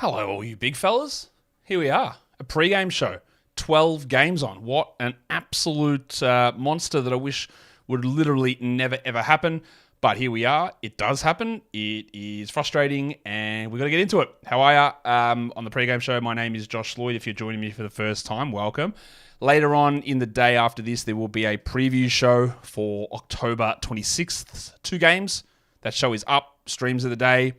Hello, all you big fellas. Here we are, a pre-game show. 12 games on. What an absolute monster that I wish would literally never, ever happen. But here we are. It does happen. It is frustrating, and we've got to get into it. How are you? On the pre-game show, my name is Josh Lloyd. If you're joining me for the first time, welcome. Later on in the day after this, there will be a preview show for October 26th. 2 games. That show is up. Streams of the day.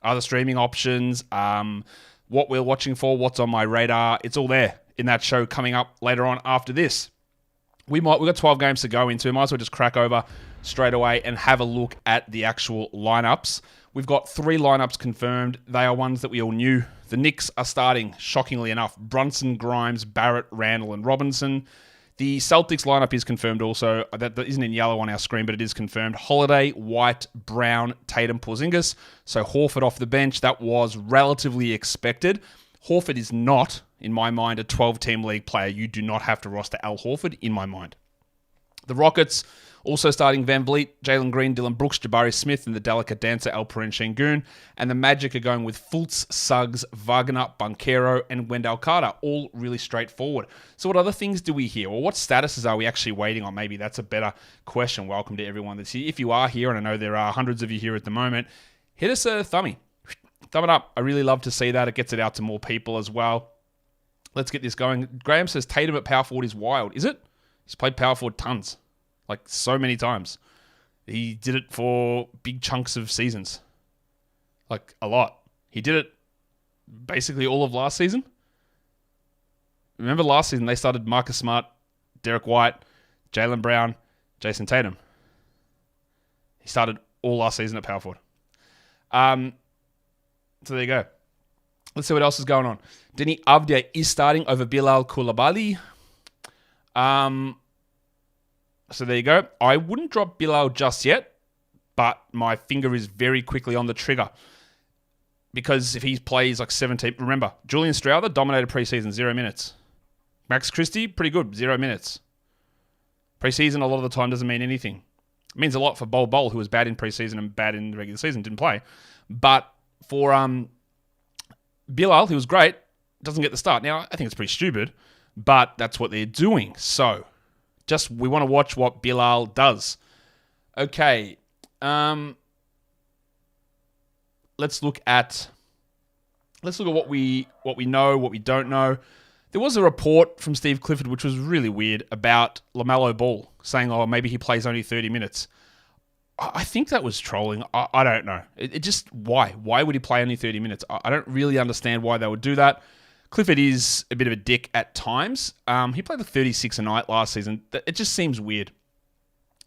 Other streaming options, what we're watching for, what's on my radar. It's all there in that show coming up later on after this. We've got 12 games to go into. Might as well just crack over straight away and have a look at the actual lineups. We've got 3 lineups confirmed. They are ones that we all knew. The Knicks are starting, shockingly enough. Brunson, Grimes, Barrett, Randall, and Robinson. The Celtics lineup is confirmed also. That isn't in yellow on our screen, but it is confirmed. Holiday, White, Brown, Tatum, Porzingis. So Horford off the bench. That was relatively expected. Horford is not, in my mind, a 12-team league player. You do not have to roster Al Horford, in my mind. The Rockets also starting Van Vliet, Jalen Green, Dylan Brooks, Jabari Smith, and the delicate dancer Alperen Şengün. And the Magic are going with Fultz, Suggs, Wagner, Banchero, and Wendell Carter. All really straightforward. So what other things do we hear? Or what statuses are we actually waiting on? Maybe that's a better question. Welcome to everyone that's here. If you are here, and I know there are hundreds of you here at the moment, hit us a thumbie. Thumb it up. I really love to see that. It gets it out to more people as well. Let's get this going. Graham says Tatum at power forward is wild. Is it? He's played power forward tons. Like, so many times. He did it for big chunks of seasons. Like, a lot. He did it basically all of last season. Remember last season, they started Marcus Smart, Derek White, Jaylen Brown, Jason Tatum. He started all last season at power forward. So there you go. Let's see what else is going on. Deni Avdija is starting over Bilal Coulibaly. So there you go. I wouldn't drop Bilal just yet, but my finger is very quickly on the trigger. Because if he plays like 17... Remember, Julian Strouder dominated preseason, 0 minutes. Max Christie, pretty good, 0 minutes. Preseason, a lot of the time, doesn't mean anything. It means a lot for Bol, who was bad in preseason and bad in the regular season, didn't play. But for Bilal, who was great, doesn't get the start. Now, I think it's pretty stupid, but that's what they're doing. So... we want to watch what Bilal does. Okay. Let's look at what we know, what we don't know. There was a report from Steve Clifford, which was really weird, about LaMelo Ball, saying, oh, maybe he plays only 30 minutes. I think that was trolling. I don't know. It just, why? Why would he play only 30 minutes? I don't really understand why they would do that. Clifford is a bit of a dick at times. He played like 36 a night last season. It just seems weird.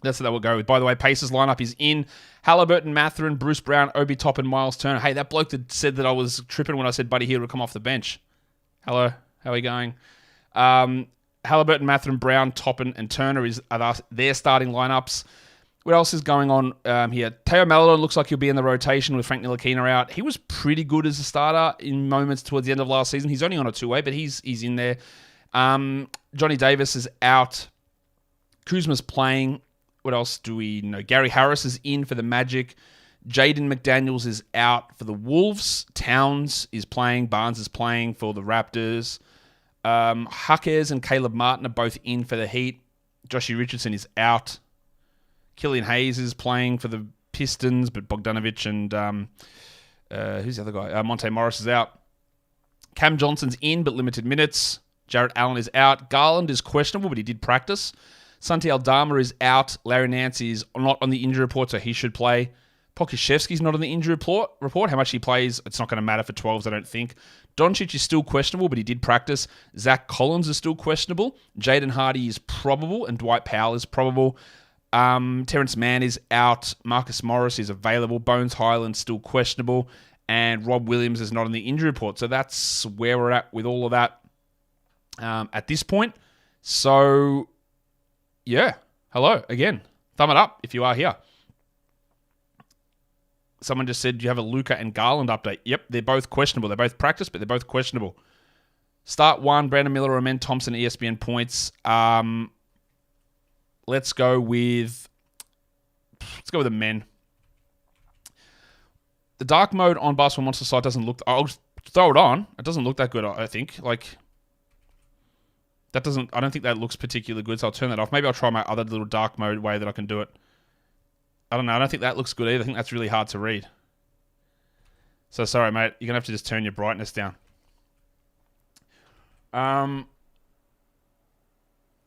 That's what they will go with. By the way, Pacers lineup is in. Halliburton, Mathurin, Bruce Brown, Obi Toppin, Miles Turner. Hey, that bloke that said that I was tripping when I said Buddy Hield would come off the bench. Hello, how are we going? Halliburton, Mathurin, Brown, Toppin, and Turner are their starting lineups. What else is going on here? Teo Maledon looks like he'll be in the rotation with Frank Ntilikina out. He was pretty good as a starter in moments towards the end of last season. He's only on a 2-way, but he's in there. Johnny Davis is out. Kuzma's playing. What else do we know? Gary Harris is in for the Magic. Jaden McDaniels is out for the Wolves. Towns is playing. Barnes is playing for the Raptors. Huckers and Caleb Martin are both in for the Heat. Joshie Richardson is out. Killian Hayes is playing for the Pistons, but Bogdanovic and who's the other guy? Monte Morris is out. Cam Johnson's in, but limited minutes. Jarrett Allen is out. Garland is questionable, but he did practice. Santi Aldama is out. Larry Nance is not on the injury report, so he should play. Pokusevski's not on the injury report. How much he plays, it's not going to matter for 12s, I don't think. Doncic is still questionable, but he did practice. Zach Collins is still questionable. Jaden Hardy is probable, and Dwight Powell is probable. Terrence Mann is out. Marcus Morris is available. Bones Highland still questionable. And Rob Williams is not on the injury report. So that's where we're at with all of that at this point. So, yeah. Hello again. Thumb it up if you are here. Someone just said, do you have a Luka and Garland update? Yep, they're both questionable. They both practice, but they're both questionable. Start 1, Brandon Miller, Amen Thompson, ESPN points. Let's go with the men. The dark mode on Basketball Monster site doesn't look... I'll just throw it on. It doesn't look that good, I think. Like, I don't think that looks particularly good, so I'll turn that off. Maybe I'll try my other little dark mode way that I can do it. I don't know. I don't think that looks good either. I think that's really hard to read. So sorry, mate. You're going to have to just turn your brightness down.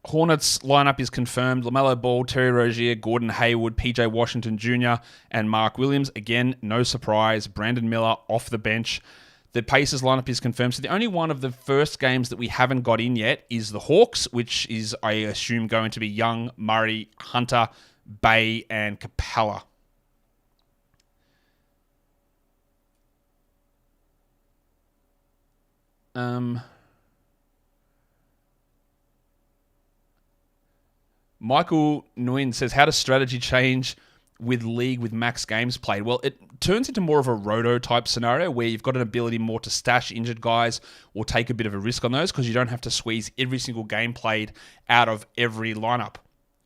Hornets lineup is confirmed. LaMelo Ball, Terry Rozier, Gordon Hayward, PJ Washington Jr., and Mark Williams. Again, no surprise. Brandon Miller off the bench. The Pacers lineup is confirmed. So the only one of the first games that we haven't got in yet is the Hawks, which is, I assume, going to be Young, Murray, Hunter, Bay, and Capella. Michael Nguyen says, how does strategy change with league with max games played? Well, it turns into more of a roto type scenario where you've got an ability more to stash injured guys or take a bit of a risk on those because you don't have to squeeze every single game played out of every lineup.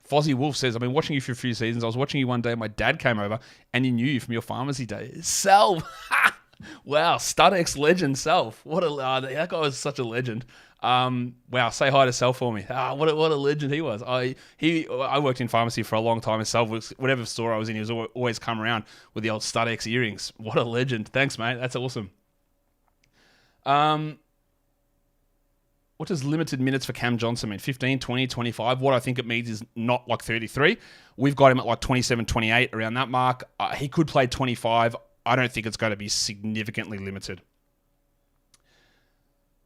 Fozzie Wolf says, I've been watching you for a few seasons. I was watching you one day. My dad came over and he knew you from your pharmacy days. Self. Wow. StudX legend Self. That guy was such a legend. Wow, say hi to Self for me. What a legend he was. I worked in pharmacy for a long time, and Self was, whatever store I was in, he was always come around with the old StudX earrings. What a legend. Thanks, mate. That's awesome. What does limited minutes for Cam Johnson mean? 15, 20, 25? What I think it means is not like 33. We've got him at like 27, 28, around that mark. He could play 25. I don't think it's going to be significantly limited.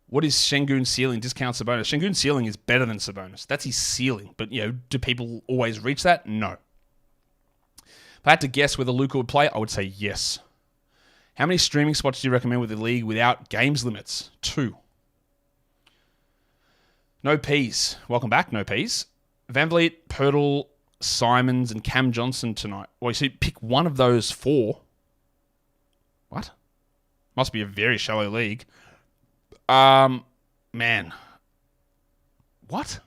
What is Şengün's ceiling? Discount Sabonis. Şengün's ceiling is better than Sabonis. That's his ceiling. But, do people always reach that? No. If I had to guess whether Luka would play, I would say yes. How many streaming spots do you recommend with the league without games limits? 2. No P's. Welcome back, No P's. VanVleet, Pirtle, Simons, and Cam Johnson tonight. Well, you see, pick one of those 4. What? Must be a very shallow league. Man. What?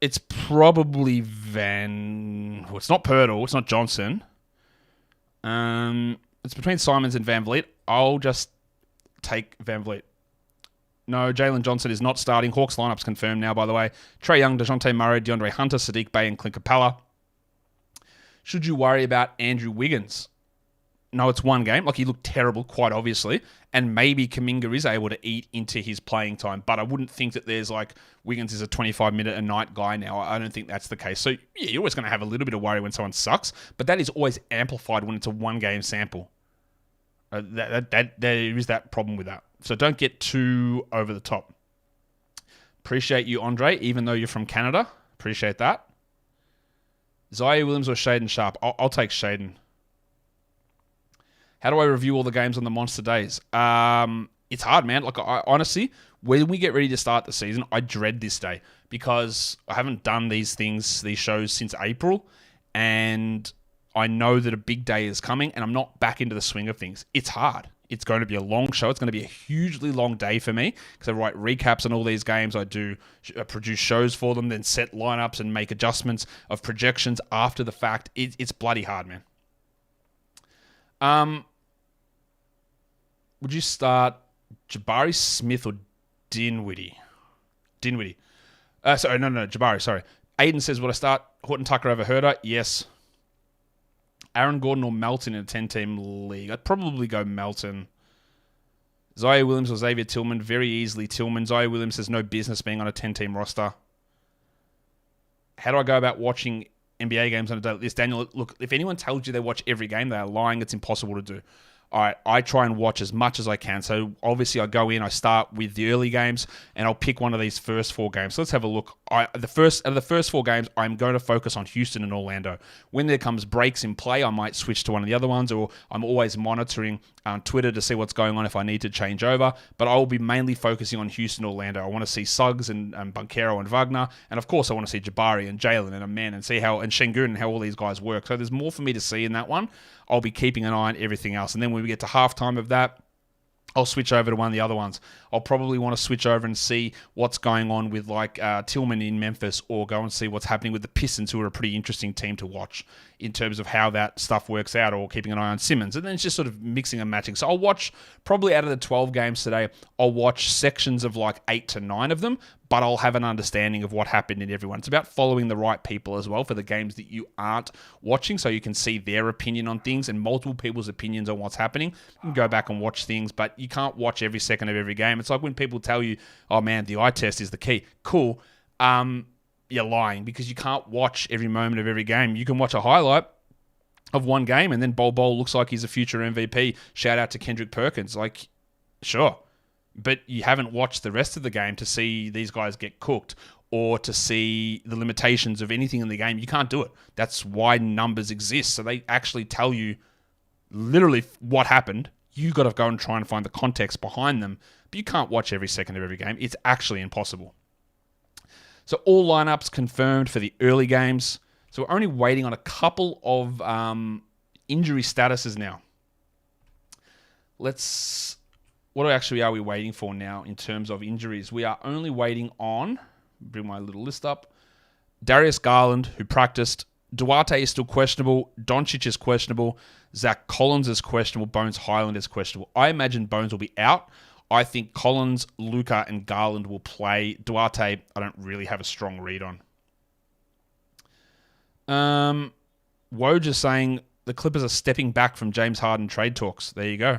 It's probably Well, it's not Pirtle. It's not Johnson. It's between Simons and VanVleet. I'll just take VanVleet. No, Jalen Johnson is not starting. Hawks lineup's confirmed now, by the way. Trae Young, DeJounte Murray, DeAndre Hunter, Sadiq Bey, and Clint Capella. Should you worry about Andrew Wiggins? No, it's one game. Like, he looked terrible, quite obviously. And maybe Kuminga is able to eat into his playing time. But I wouldn't think that there's like, Wiggins is a 25-minute-a-night guy now. I don't think that's the case. So, yeah, you're always going to have a little bit of worry when someone sucks. But that is always amplified when it's a one-game sample. There is that problem with that. So don't get too over the top. Appreciate you, Andre, even though you're from Canada. Appreciate that. Zaire Williams or Shaden Sharp? I'll take Shaden. How do I review all the games on the Monster Days? It's hard, man. Like, honestly, when we get ready to start the season, I dread this day because I haven't done these shows since April, and I know that a big day is coming, and I'm not back into the swing of things. It's hard. It's going to be a long show. It's going to be a hugely long day for me because I write recaps on all these games. I produce shows for them, then set lineups and make adjustments of projections after the fact. It's bloody hard, man. Would you start Jabari Smith or Dinwiddie? Dinwiddie. Sorry, no, Jabari, sorry. Aiden says, would I start Horton Tucker over Herder? Yes. Aaron Gordon or Melton in a 10-team league? I'd probably go Melton. Zaire Williams or Xavier Tillman? Very easily Tillman. Zaire Williams has no business being on a 10-team roster. How do I go about watching NBA games on a day like this? Daniel, look, if anyone tells you they watch every game, they are lying. It's impossible to do. I try and watch as much as I can. So obviously I go in, I start with the early games, and I'll pick one of these first 4 games. So let's have a look. Out of the first 4 games, I'm going to focus on Houston and Orlando. When there comes breaks in play, I might switch to one of the other ones, or I'm always monitoring Twitter to see what's going on if I need to change over. But I will be mainly focusing on Houston, Orlando. I want to see Suggs and Banchero and Wagner, and of course I want to see Jabari and Jalen and Amen and see how, and Şengün and how all these guys work. So there's more for me to see in that one. I'll be keeping an eye on everything else. And then when we get to halftime of that, I'll switch over to one of the other ones. I'll probably want to switch over and see what's going on with like Tillman in Memphis, or go and see what's happening with the Pistons, who are a pretty interesting team to watch in terms of how that stuff works out, or keeping an eye on Simmons. And then it's just sort of mixing and matching. So I'll watch, probably out of the 12 games today, I'll watch sections of like 8 to 9 of them, but I'll have an understanding of what happened in everyone. It's about following the right people as well for the games that you aren't watching, so you can see their opinion on things and multiple people's opinions on what's happening. You can go back and watch things, but you can't watch every second of every game. It's like when people tell you, oh man, the eye test is the key. Cool. You're lying, because you can't watch every moment of every game. You can watch a highlight of one game and then Bol looks like he's a future MVP. Shout out to Kendrick Perkins. Like, sure. But you haven't watched the rest of the game to see these guys get cooked, or to see the limitations of anything in the game. You can't do it. That's why numbers exist. So they actually tell you literally what happened. You got to go and try and find the context behind them. But you can't watch every second of every game. It's actually impossible. So all lineups confirmed for the early games. So we're only waiting on a couple of injury statuses now. What actually are we waiting for now in terms of injuries? We are only waiting on, bring my little list up, Darius Garland, who practiced. Duarte is still questionable. Doncic is questionable. Zach Collins is questionable. Bones Highland is questionable. I imagine Bones will be out. I think Collins, Luka, and Garland will play. Duarte, I don't really have a strong read on. Woj is saying the Clippers are stepping back from James Harden trade talks. There you go.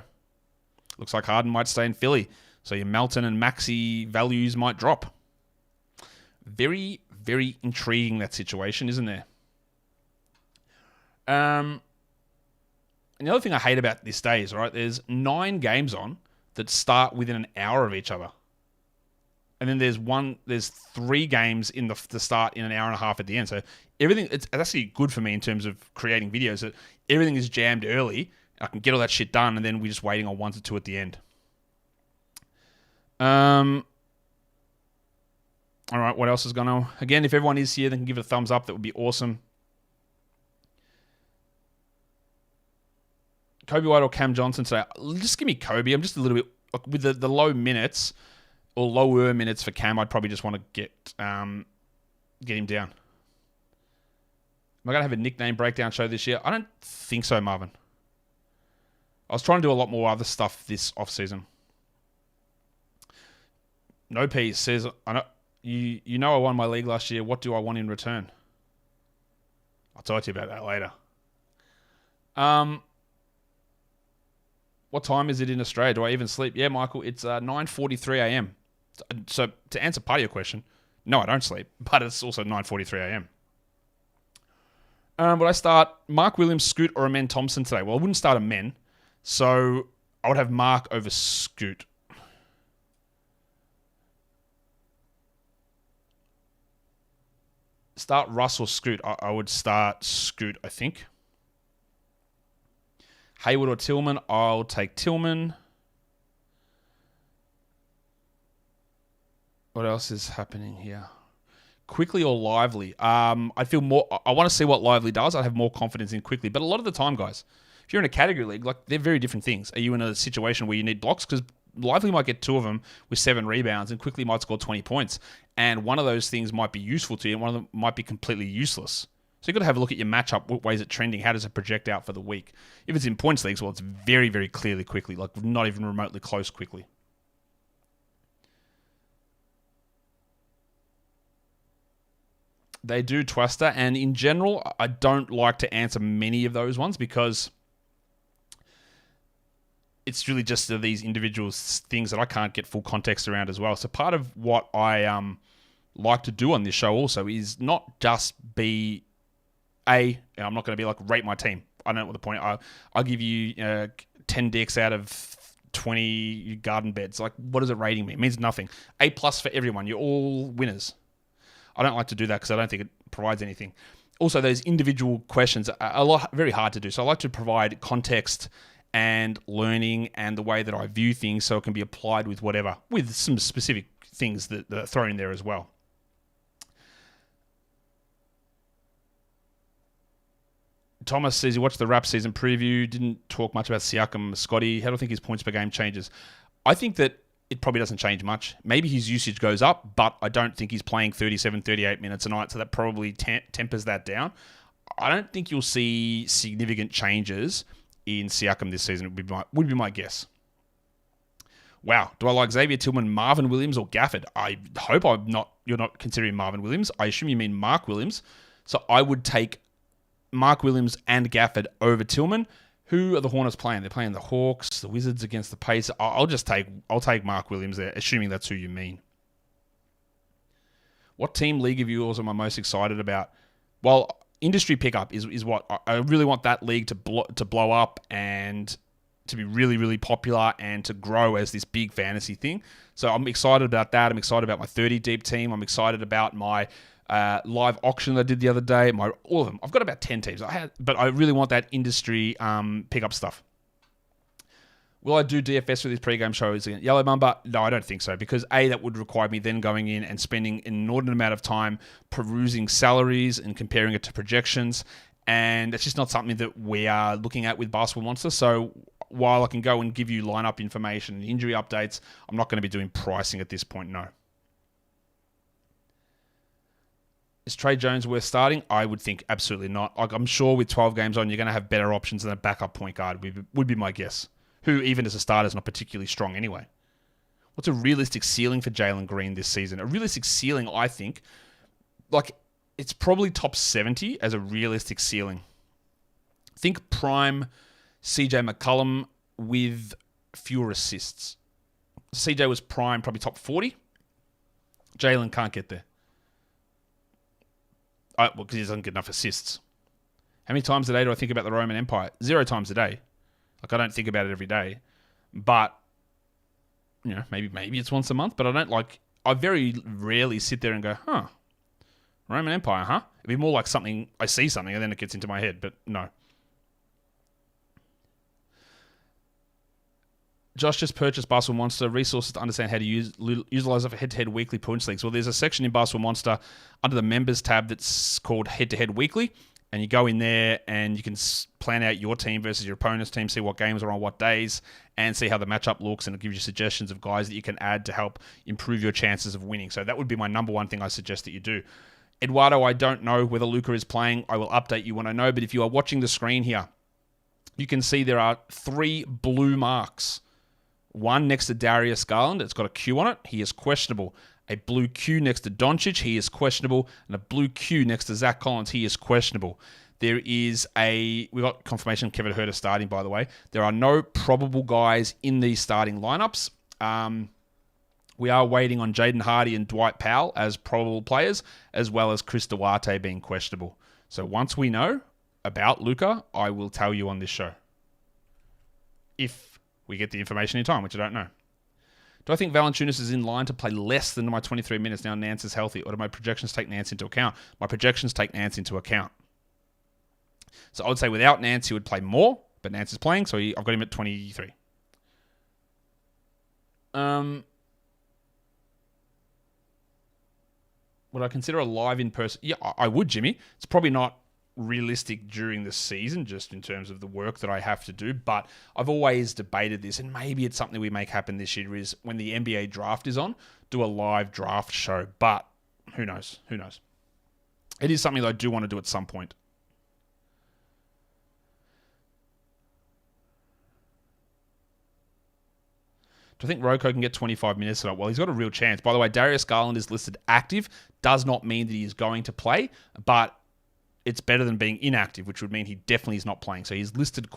Looks like Harden might stay in Philly, so your Melton and Maxey values might drop. Very, very intriguing, that situation, isn't there? And the other thing I hate about this day is, right, there's 9 games on that start within an hour of each other. And then there's 3 games in the start in an hour and a half at the end. So everything, it's actually good for me in terms of creating videos, that everything is jammed early. I can get all that shit done, and then we're just waiting on 1 to 2 at the end. All right, what else is going on? Again, if everyone is here, they can give it a thumbs up. That would be awesome. Kobe White or Cam Johnson today? Just give me Kobe. I'm just a little bit, with the low minutes, or lower minutes for Cam, I'd probably just want to get him down. Am I going to have a nickname breakdown show this year? I don't think so, Marvin. I was trying to do a lot more other stuff this off-season. No Peace says, I know, you know I won my league last year. What do I want in return? I'll talk to you about that later. What time is it in Australia? Do I even sleep? Yeah, Michael, it's 9:43 a.m. So to answer part of your question, no, I don't sleep, but it's also 9:43 a.m. Would I start Mark Williams, Scoot, or Amen Thompson today? Well, I wouldn't start Amen, so I would have Mark over Scoot. Start Russ or Scoot? I would start Scoot, I think. Hayward or Tillman? I'll take Tillman. What else is happening here? Quickly or Lively? I feel more. I want to see what Lively does. I have more confidence in Quickly, but a lot of the time, guys, if you're in a category league, like, they're very different things. Are you in a situation where you need blocks? Because Lively might get 2 of them with 7 rebounds, and Quickly might score 20 points. And one of those things might be useful to you, and one of them might be completely useless. So you've got to have a look at your matchup. What way is it trending? How does it project out for the week? If it's in points leagues, well, it's very, very clearly Quickly, like not even remotely close Quickly. They do Twister, and in general, I don't like to answer many of those ones because it's really just these individual things that I can't get full context around as well. So part of what I like to do on this show also is not just be I'm not going to be like, rate my team. I don't know what the point. I'll give you 10 dicks out of 20 garden beds. Like, what does it rating me? It means nothing. A+ for everyone. You're all winners. I don't like to do that because I don't think it provides anything. Also, those individual questions are very hard to do. So I like to provide context and learning and the way that I view things so it can be applied with whatever, with some specific things that are thrown in there as well. Thomas says he watched the Rap season preview, didn't talk much about Siakam, Scotty. How do you think his points per game changes? I think that it probably doesn't change much. Maybe his usage goes up, but I don't think he's playing 37, 38 minutes a night, so that probably tempers that down. I don't think you'll see significant changes in Siakam this season, would be my guess. Wow, do I like Xavier Tillman, Marvin Williams, or Gafford? I hope you're not considering Marvin Williams. I assume you mean Mark Williams. So I would take Mark Williams and Gafford over Tillman. Who are the Hornets playing? They're playing the Hawks, the Wizards against the Pacers. I'll take Mark Williams there, assuming that's who you mean. What team league of yours am I most excited about? Well, industry pickup is what I really want that league to blow up and to be really, really popular and to grow as this big fantasy thing. So I'm excited about that. I'm excited about my 30 deep team. I'm excited about my live auction that I did the other day. All of them. I've got about 10 teams. But I really want that industry pickup stuff. Will I do DFS for these pregame shows again? Yellow Mamba? No, I don't think so. Because A, that would require me then going in and spending an inordinate amount of time perusing salaries and comparing it to projections. And it's just not something that we are looking at with Basketball Monster. So while I can go and give you lineup information and injury updates, I'm not going to be doing pricing at this point, no. Is Trey Jones worth starting? I would think absolutely not. Like, I'm sure with 12 games on, you're going to have better options than a backup point guard, would be my guess. Who, even as a starter, is not particularly strong anyway. What's a realistic ceiling for Jalen Green this season? A realistic ceiling, I think, it's probably top 70 as a realistic ceiling. Think prime CJ McCollum with fewer assists. CJ was prime, probably top 40. Jalen can't get there. Because he doesn't get enough assists. How many times a day do I think about the Roman Empire? 0 times a day. I don't think about it every day. But, maybe it's once a month. But I very rarely sit there and go, Roman Empire, huh? It'd be more like something, I see something and then it gets into my head. But no. Josh just purchased Basketball Monster, resources to understand how to utilize it for head-to-head weekly points leagues. Well, there's a section in Basketball Monster under the members tab that's called head-to-head weekly, and you go in there and you can plan out your team versus your opponent's team, see what games are on what days, and see how the matchup looks, and it gives you suggestions of guys that you can add to help improve your chances of winning. So that would be my number one thing I suggest that you do. Eduardo, I don't know whether Luka is playing. I will update you when I know, but if you are watching the screen here, you can see there are 3 blue marks. One next to Darius Garland, it's got a Q on it. He is questionable. A blue Q next to Doncic, he is questionable. And a blue Q next to Zach Collins, he is questionable. We got confirmation Kevin Huerter starting, by the way. There are no probable guys in these starting lineups. We are waiting on Jaden Hardy and Dwight Powell as probable players, as well as Chris Duarte being questionable. So once we know about Luka, I will tell you on this show. If we get the information in time, which I don't know. Do I think Valanciunas is in line to play less than my 23 minutes now Nance is healthy, or do my projections take Nance into account? My projections take Nance into account. So I would say without Nance, he would play more, but Nance is playing, so I've got him at 23. Would I consider a live in-person? Yeah, I would, Jimmy. It's probably not realistic during the season, just in terms of the work that I have to do. But I've always debated this, and maybe it's something we make happen this year, is when the NBA draft is on, do a live draft show. But who knows? Who knows? It is something that I do want to do at some point. Do I think Roko can get 25 minutes tonight? Well, he's got a real chance. By the way, Darius Garland is listed active. Does not mean that he is going to play, but it's better than being inactive, which would mean he definitely is not playing. So he's listed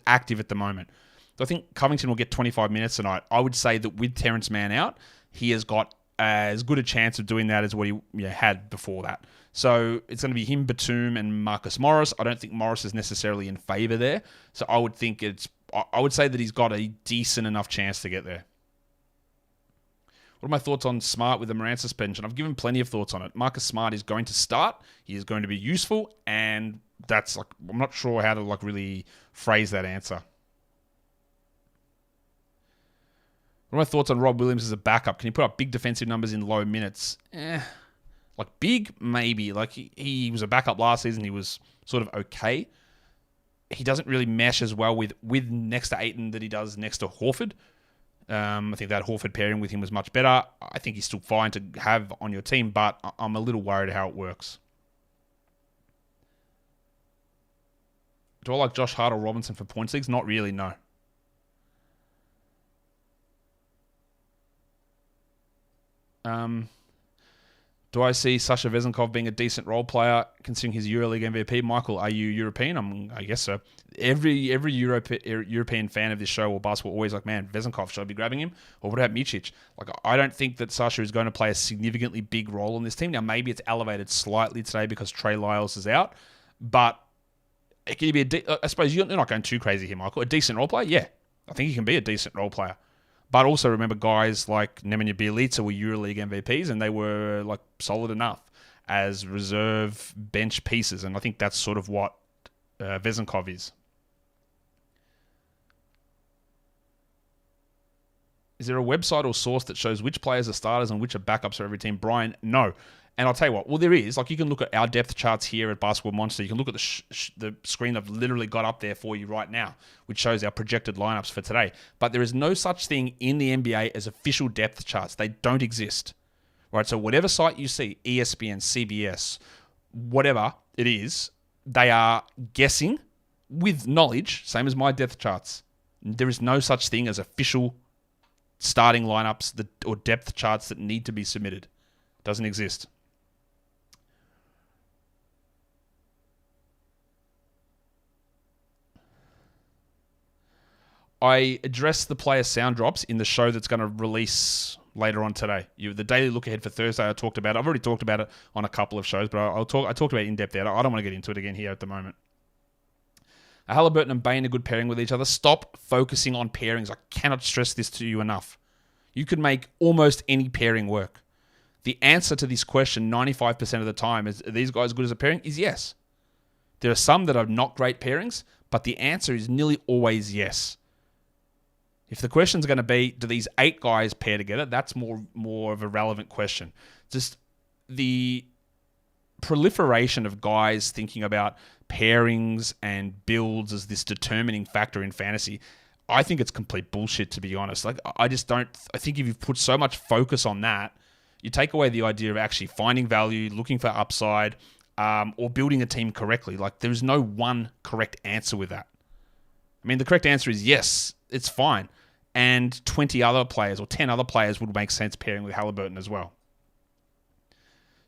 active at the moment. So I think Covington will get 25 minutes tonight. I would say that with Terrence Mann out, he has got as good a chance of doing that as what he had before that. So it's going to be him, Batum, and Marcus Morris. I don't think Morris is necessarily in favor there. So I would say that he's got a decent enough chance to get there. What are my thoughts on Smart with the Morant suspension? I've given plenty of thoughts on it. Marcus Smart is going to start. He is going to be useful, and I'm not sure how to really phrase that answer. What are my thoughts on Rob Williams as a backup? Can he put up big defensive numbers in low minutes? Big, maybe. He was a backup last season. He was sort of okay. He doesn't really mesh as well with next to Ayton that he does next to Horford. I think that Horford pairing with him was much better. I think he's still fine to have on your team, but I'm a little worried how it works. Do I like Josh Hart or Robinson for points leagues? Not really, no. Do I see Sasha Vezenkov being a decent role player, considering his EuroLeague MVP? Michael, are you European? I guess so. Every European fan of this show or basketball always like, man, Vezenkov, should I be grabbing him? Or what about Micic? Like, I don't think that Sasha is going to play a significantly big role in this team. Now, maybe it's elevated slightly today because Trey Lyles is out, but it can be I suppose you're not going too crazy here, Michael. A decent role player? Yeah. I think he can be a decent role player. But also remember guys like Nemanja Bjelica were EuroLeague MVPs and they were like solid enough as reserve bench pieces. And I think that's sort of what Vezenkov is. Is there a website or source that shows which players are starters and which are backups for every team? Brian, no. And I'll tell you what, well, there is. Like, you can look at our depth charts here at Basketball Monster. You can look at the screen I've literally got up there for you right now, which shows our projected lineups for today. But there is no such thing in the NBA as official depth charts. They don't exist. Right? So whatever site you see, ESPN, CBS, whatever it is, they are guessing with knowledge, same as my depth charts. There is no such thing as official starting lineups or depth charts that need to be submitted. Doesn't exist. I addressed the player sound drops in the show that's going to release later on today. The daily look ahead for Thursday, I talked about it. I've already talked about it on a couple of shows, but I talked about it in depth there. I don't want to get into it again here at the moment. Halliburton and Bane are good pairing with each other. Stop focusing on pairings. I cannot stress this to you enough. You could make almost any pairing work. The answer to this question 95% of the time is, are these guys good as a pairing? Is yes. There are some that are not great pairings, but the answer is nearly always yes. If the question's going to be, do these 8 guys pair together? That's more of a relevant question. Just the proliferation of guys thinking about pairings and builds as this determining factor in fantasy, I think it's complete bullshit, to be honest. Like, I think if you've put so much focus on that, you take away the idea of actually finding value, looking for upside, or building a team correctly. Like, there's no one correct answer with that. I mean, the correct answer is yes, it's fine. And 20 other players or 10 other players would make sense pairing with Halliburton as well.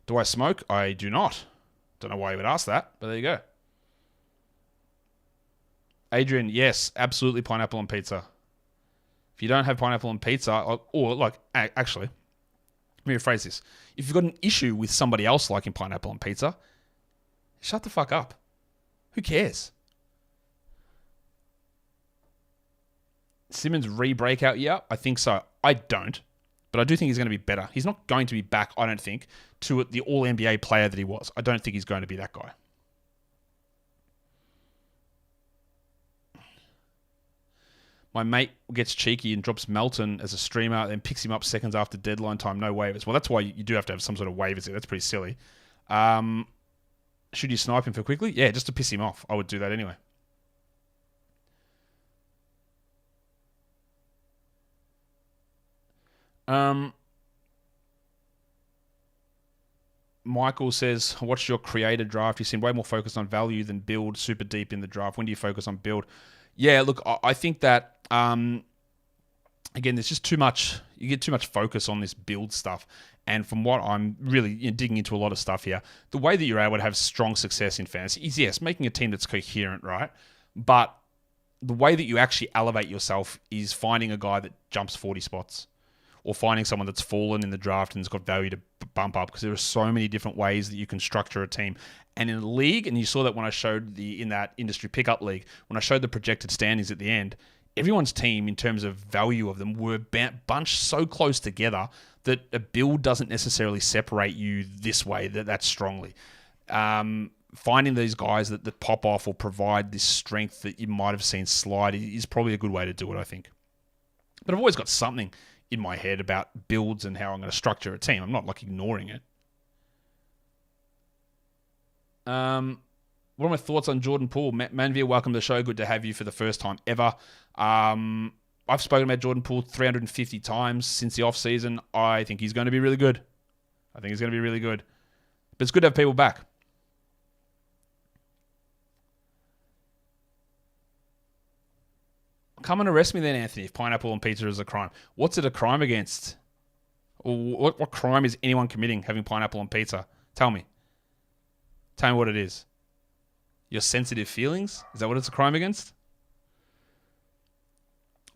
Do I smoke? I do not. Don't know why you would ask that, but there you go. Adrian, yes, absolutely pineapple on pizza. If you don't have pineapple on pizza, or like, actually, let me rephrase this. If you've got an issue with somebody else liking pineapple on pizza, shut the fuck up. Who cares? Simmons re-breakout year? I think so. I don't. But I do think he's going to be better. He's not going to be back, I don't think, to the All-NBA player that he was. I don't think he's going to be that guy. My mate gets cheeky and drops Melton as a streamer, then picks him up seconds after deadline time, no waivers. Well, that's why you do have to have some sort of waivers here. That's pretty silly. Should you snipe him for quickly? Yeah, just to piss him off. I would do that anyway. Michael says, what's your creator draft? You seem way more focused on value than build, super deep in the draft. When do you focus on build? Yeah, look, I think that, again, there's just too much, you get too much focus on this build stuff. And from what I'm really digging into a lot of stuff here, the way that you're able to have strong success in fantasy is, yes, making a team that's coherent, right? But the way that you actually elevate yourself is finding a guy that jumps 40 spots. Or finding someone that's fallen in the draft and has got value to bump up, because there are so many different ways that you can structure a team. And in a league, and you saw that when I showed in that industry pickup league, when I showed the projected standings at the end, everyone's team in terms of value of them were bunched so close together that a build doesn't necessarily separate you this way, that strongly. Finding these guys that pop off or provide this strength that you might have seen slide is probably a good way to do it, I think. But I've always got something in my head about builds and how I'm going to structure a team. I'm not like ignoring it. What are my thoughts on Jordan Poole? Manvia, welcome to the show. Good to have you for the first time ever. I I've spoken about Jordan Poole 350 times since the offseason. I think he's going to be really good. But it's good to have people back. Come and arrest me then, Anthony, if pineapple on pizza is a crime. What's it a crime against? Or what crime is anyone committing having pineapple on pizza? Tell me. Tell me what it is. Your sensitive feelings? Is that what it's a crime against?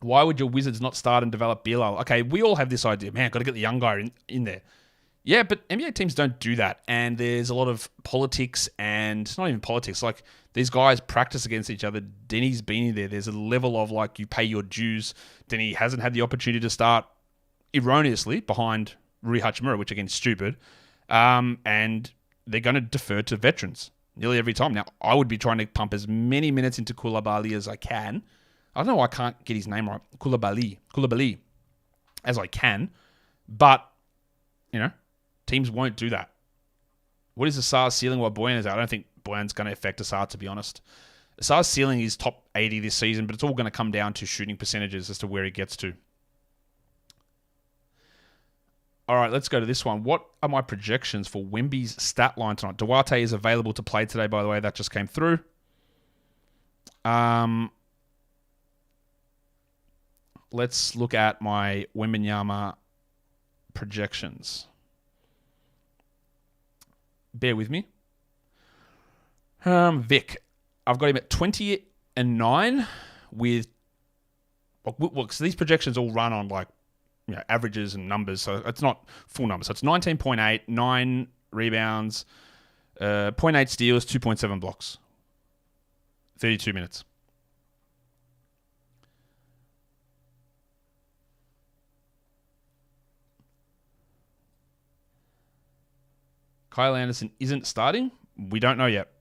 Why would your Wizards not start and develop Bilal? Okay, we all have this idea. Man, got to get the young guy in there. Yeah, but NBA teams don't do that. And there's a lot of politics and not even politics. Like, these guys practice against each other. Denny's been in there. There's a level of, like, you pay your dues. Denny hasn't had the opportunity to start erroneously behind Rui Hachimura, which, again, is stupid. And they're going to defer to veterans nearly every time. Now, I would be trying to pump as many minutes into Koulibaly as I can. I don't know why I can't get his name right. Koulibaly, as I can. But, teams won't do that. What is Asar's ceiling while Boyan is out? I don't think Boyan's going to affect Asar, to be honest. Asar's ceiling is top 80 this season, but it's all going to come down to shooting percentages as to where he gets to. All right, let's go to this one. What are my projections for Wemby's stat line tonight? Duarte is available to play today, by the way. That just came through. Let's look at my Wembanyama projections. Bear with me. Vic, I've got him at 20-9 with... Well, so these projections all run on averages and numbers, so it's not full numbers. So it's 19.8, 9 rebounds, 0.8 steals, 2.7 blocks. 32 minutes. Kyle Anderson isn't starting. We don't know yet.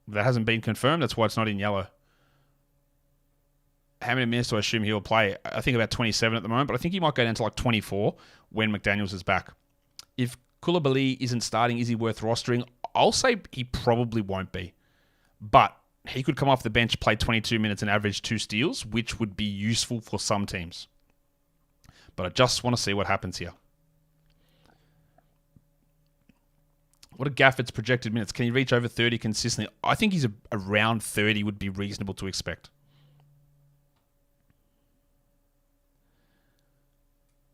That hasn't been confirmed. That's why it's not in yellow. How many minutes do I assume he'll play? I think about 27 at the moment, but I think he might go down to 24 when McDaniels is back. If Koulibaly isn't starting, is he worth rostering? I'll say he probably won't be. But he could come off the bench, play 22 minutes and average 2 steals, which would be useful for some teams. But I just want to see what happens here. What are Gafford's projected minutes? Can he reach over 30 consistently? I think he's around 30 would be reasonable to expect.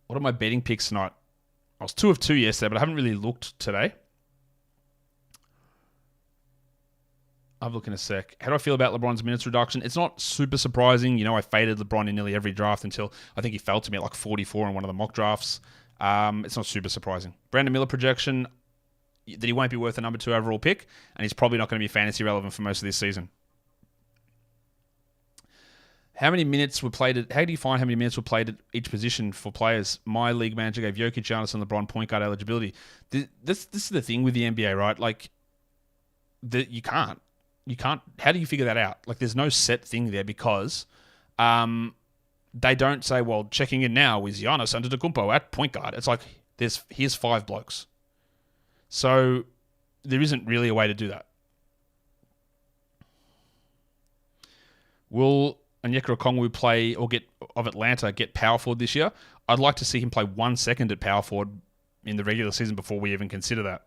What are my betting picks tonight? I was 2 of 2 yesterday, but I haven't really looked today. I'll look in a sec. How do I feel about LeBron's minutes reduction? It's not super surprising. I faded LeBron in nearly every draft until I think he fell to me at 44 in one of the mock drafts. It's not super surprising. Brandon Miller projection, that he won't be worth a number 2 overall pick, and he's probably not going to be fantasy relevant for most of this season. How many minutes were played how do you find how many minutes were played at each position for players? My league manager gave Jokic, Giannis, and LeBron point guard eligibility. This is the thing with the NBA, right? You can't. How do you figure that out? There's no set thing there because they don't say, well, checking in now is Giannis Antetokounmpo at point guard. It's here's 5 blokes. So there isn't really a way to do that. Will Onyeka Okongwu play of Atlanta get power forward this year? I'd like to see him play 1 second at power forward in the regular season before we even consider that.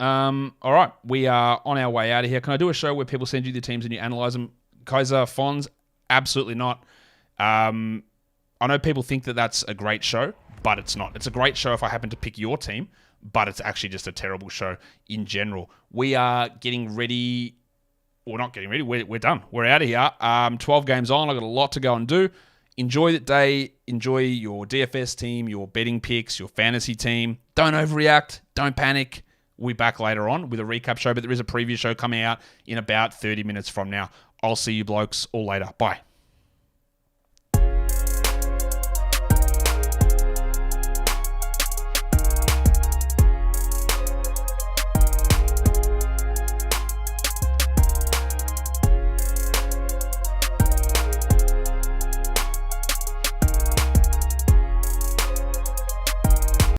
All right, we are on our way out of here. Can I do a show where people send you the teams and you analyze them? Kaiser Fonz, absolutely not. I know people think that that's a great show, but it's not. It's a great show if I happen to pick your team, but it's actually just a terrible show in general. We are getting ready. We're not getting ready. We're done. We're out of here. 12 games on. I've got a lot to go and do. Enjoy the day. Enjoy your DFS team, your betting picks, your fantasy team. Don't overreact. Don't panic. We'll be back later on with a recap show, but there is a preview show coming out in about 30 minutes from now. I'll see you blokes all later. Bye.